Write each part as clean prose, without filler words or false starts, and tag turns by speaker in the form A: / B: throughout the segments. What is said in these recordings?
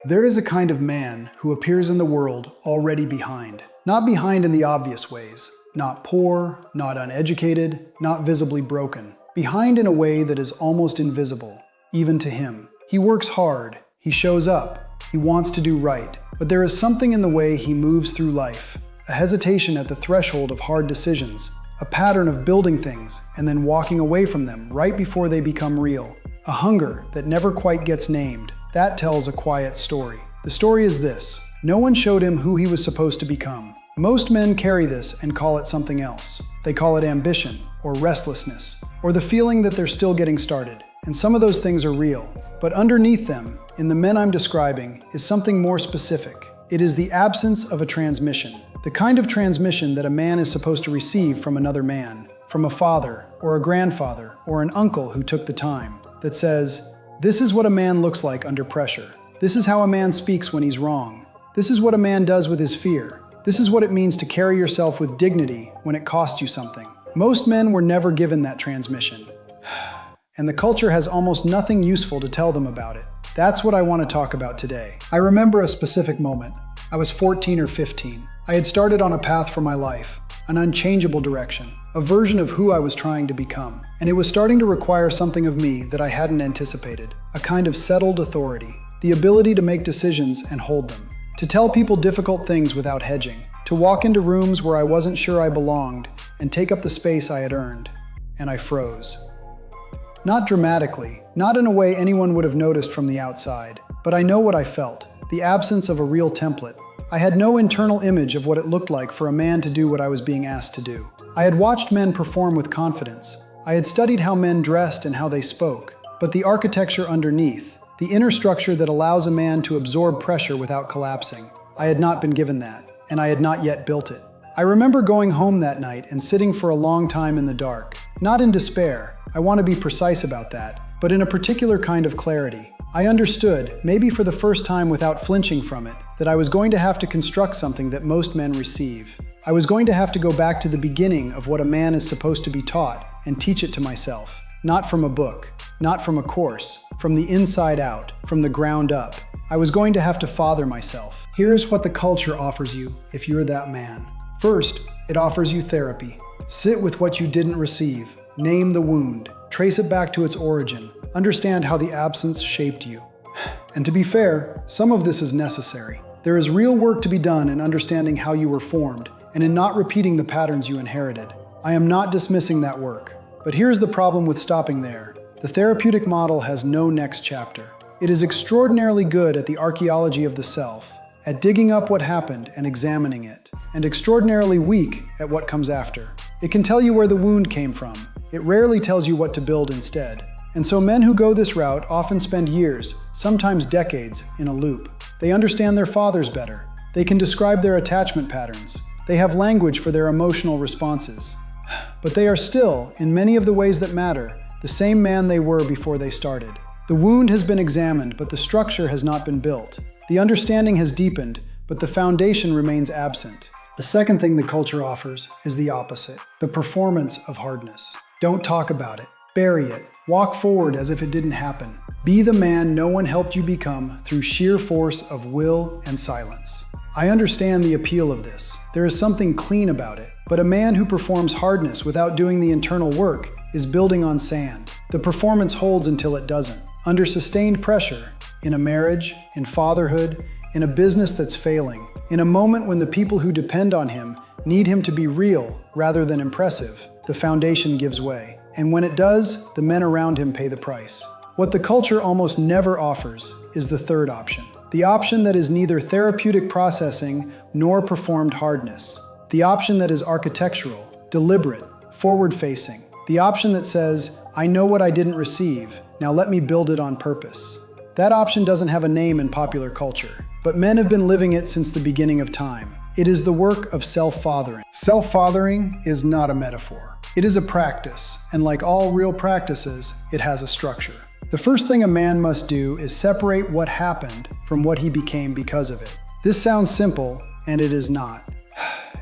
A: There is a kind of man who appears in the world already behind. Not behind in the obvious ways. Not poor, not uneducated, not visibly broken. Behind in a way that is almost invisible, even to him. He works hard, he shows up, he wants to do right, but there is something in the way he moves through life. A hesitation at the threshold of hard decisions. A pattern of building things and then walking away from them right before they become real. A hunger that never quite gets named. That tells a quiet story. The story is this: no one showed him who he was supposed to become. Most men carry this and call it something else. They call it ambition, or restlessness, or the feeling that they're still getting started. And some of those things are real. But underneath them, in the men I'm describing, is something more specific. It is the absence of a transmission. The kind of transmission that a man is supposed to receive from another man, from a father, or a grandfather, or an uncle who took the time, that says, this is what a man looks like under pressure. This is how a man speaks when he's wrong. This is what a man does with his fear. This is what it means to carry yourself with dignity when it costs you something. Most men were never given that transmission. And the culture has almost nothing useful to tell them about it. That's what I want to talk about today. I remember a specific moment. I was 14 or 15. I had started on a path for my life, an unchangeable direction, a version of who I was trying to become. And it was starting to require something of me that I hadn't anticipated, a kind of settled authority, the ability to make decisions and hold them, to tell people difficult things without hedging, to walk into rooms where I wasn't sure I belonged and take up the space I had earned. And I froze. Not dramatically, not in a way anyone would have noticed from the outside, but I know what I felt, the absence of a real template. I had no internal image of what it looked like for a man to do what I was being asked to do. I had watched men perform with confidence. I had studied how men dressed and how they spoke, but the architecture underneath, the inner structure that allows a man to absorb pressure without collapsing, I had not been given that, and I had not yet built it. I remember going home that night and sitting for a long time in the dark, not in despair, I want to be precise about that, but in a particular kind of clarity. I understood, maybe for the first time without flinching from it, that I was going to have to construct something that most men receive. I was going to have to go back to the beginning of what a man is supposed to be taught and teach it to myself. Not from a book, not from a course, from the inside out, from the ground up. I was going to have to father myself. Here's what the culture offers you if you're that man. First, it offers you therapy. Sit with what you didn't receive. Name the wound. Trace it back to its origin. Understand how the absence shaped you. And to be fair, some of this is necessary. There is real work to be done in understanding how you were formed and in not repeating the patterns you inherited. I am not dismissing that work. But here's the problem with stopping there. The therapeutic model has no next chapter. It is extraordinarily good at the archaeology of the self, at digging up what happened and examining it, and extraordinarily weak at what comes after. It can tell you where the wound came from. It rarely tells you what to build instead. And so men who go this route often spend years, sometimes decades, in a loop. They understand their fathers better. They can describe their attachment patterns. They have language for their emotional responses. But they are still, in many of the ways that matter, the same man they were before they started. The wound has been examined, but the structure has not been built. The understanding has deepened, but the foundation remains absent. The second thing the culture offers is the opposite, the performance of hardness. Don't talk about it. Bury it. Walk forward as if it didn't happen. Be the man no one helped you become through sheer force of will and silence. I understand the appeal of this. There is something clean about it. But a man who performs hardness without doing the internal work is building on sand. The performance holds until it doesn't. Under sustained pressure, in a marriage, in fatherhood, in a business that's failing, in a moment when the people who depend on him need him to be real rather than impressive, the foundation gives way. And when it does, the men around him pay the price. What the culture almost never offers is the third option. The option that is neither therapeutic processing nor performed hardness. The option that is architectural, deliberate, forward-facing. The option that says, I know what I didn't receive, now let me build it on purpose. That option doesn't have a name in popular culture, but men have been living it since the beginning of time. It is the work of self-fathering. Self-fathering is not a metaphor. It is a practice, and like all real practices, it has a structure. The first thing a man must do is separate what happened from what he became because of it. This sounds simple, and it is not.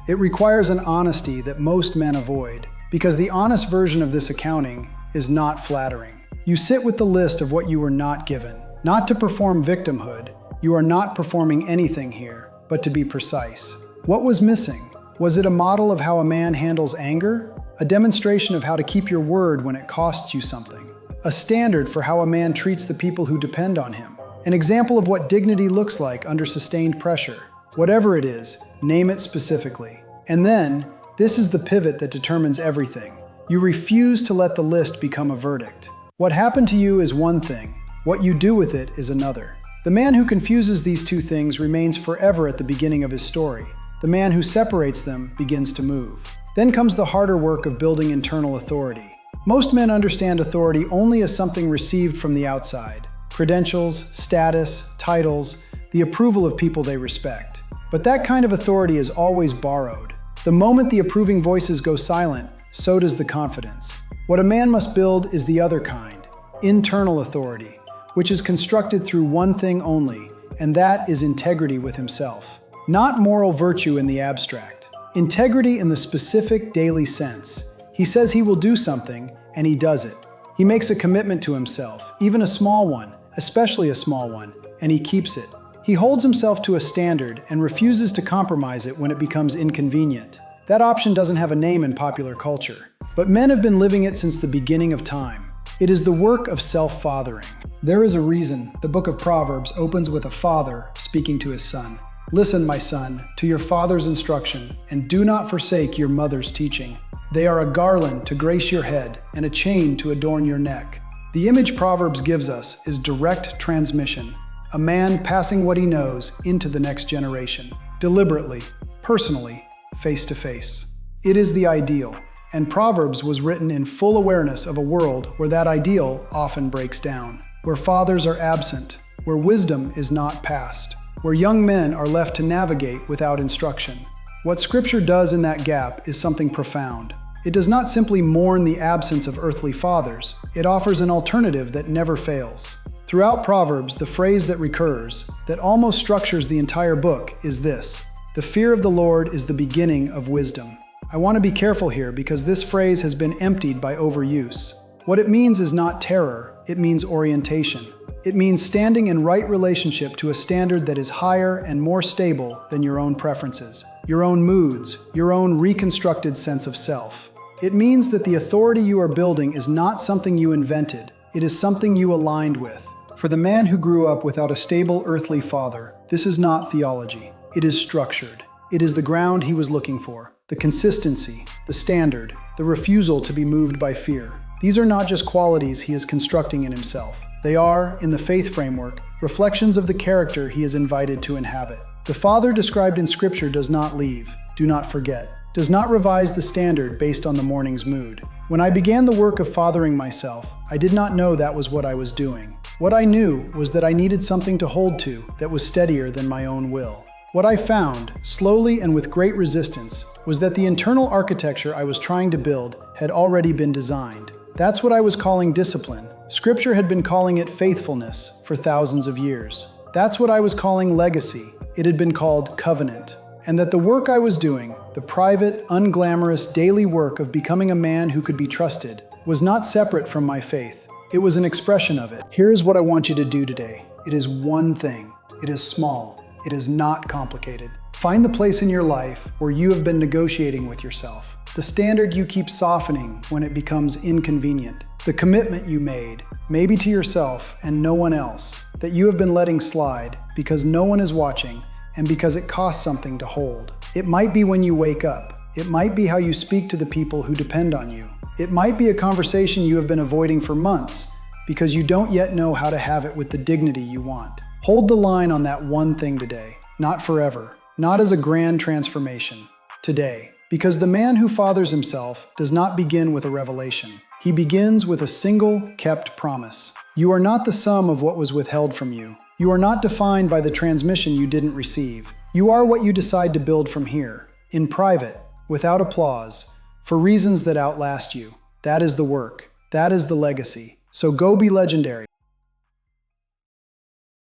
A: It requires an honesty that most men avoid, because the honest version of this accounting is not flattering. You sit with the list of what you were not given, not to perform victimhood, You are not performing anything here, but to be precise. What was missing? Was it a model of how a man handles anger? A demonstration of how to keep your word when it costs you something? A standard for how a man treats the people who depend on him? An example of what dignity looks like under sustained pressure? Whatever it is, name it specifically. And then, this is the pivot that determines everything. You refuse to let the list become a verdict. What happened to you is one thing. What you do with it is another. The man who confuses these two things remains forever at the beginning of his story. The man who separates them begins to move. Then comes the harder work of building internal authority. Most men understand authority only as something received from the outside. Credentials, status, titles, the approval of people they respect. But that kind of authority is always borrowed. The moment the approving voices go silent, so does the confidence. What a man must build is the other kind, internal authority, which is constructed through one thing only, and that is integrity with himself. Not moral virtue in the abstract. Integrity in the specific daily sense. He says he will do something, and he does it. He makes a commitment to himself, even a small one, especially a small one, and he keeps it. He holds himself to a standard and refuses to compromise it when it becomes inconvenient. That option doesn't have a name in popular culture, but men have been living it since the beginning of time. It is the work of self-fathering. There is a reason the book of Proverbs opens with a father speaking to his son. Listen, my son, to your father's instruction, and do not forsake your mother's teaching. They are a garland to grace your head and a chain to adorn your neck. The image Proverbs gives us is direct transmission, a man passing what he knows into the next generation, deliberately, personally, face to face. It is the ideal, and Proverbs was written in full awareness of a world where that ideal often breaks down, where fathers are absent, where wisdom is not passed, where young men are left to navigate without instruction. What Scripture does in that gap is something profound. It does not simply mourn the absence of earthly fathers, it offers an alternative that never fails. Throughout Proverbs, the phrase that recurs, that almost structures the entire book, is this: "The fear of the Lord is the beginning of wisdom." I want to be careful here because this phrase has been emptied by overuse. What it means is not terror, it means orientation. It means standing in right relationship to a standard that is higher and more stable than your own preferences, your own moods, your own reconstructed sense of self. It means that the authority you are building is not something you invented, it is something you aligned with. For the man who grew up without a stable earthly father, this is not theology. It is structured. It is the ground he was looking for, the consistency, the standard, the refusal to be moved by fear. These are not just qualities he is constructing in himself. They are, in the faith framework, reflections of the character he is invited to inhabit. The father described in Scripture does not leave, do not forget, does not revise the standard based on the morning's mood. When I began the work of fathering myself, I did not know that was what I was doing. What I knew was that I needed something to hold to that was steadier than my own will. What I found, slowly and with great resistance, was that the internal architecture I was trying to build had already been designed. That's what I was calling discipline. Scripture had been calling it faithfulness for thousands of years. That's what I was calling legacy. It had been called covenant. And that the work I was doing, the private, unglamorous, daily work of becoming a man who could be trusted, was not separate from my faith. It was an expression of it. Here is what I want you to do today. It is one thing. It is small. It is not complicated. Find the place in your life where you have been negotiating with yourself. The standard you keep softening when it becomes inconvenient. The commitment you made, maybe to yourself and no one else, that you have been letting slide because no one is watching and because it costs something to hold. It might be when you wake up. It might be how you speak to the people who depend on you. It might be a conversation you have been avoiding for months because you don't yet know how to have it with the dignity you want. Hold the line on that one thing today, not forever, not as a grand transformation, today. Because the man who fathers himself does not begin with a revelation. He begins with a single, kept promise. You are not the sum of what was withheld from you. You are not defined by the transmission you didn't receive. You are what you decide to build from here, in private, without applause, for reasons that outlast you. That is the work. That is the legacy. So go be legendary.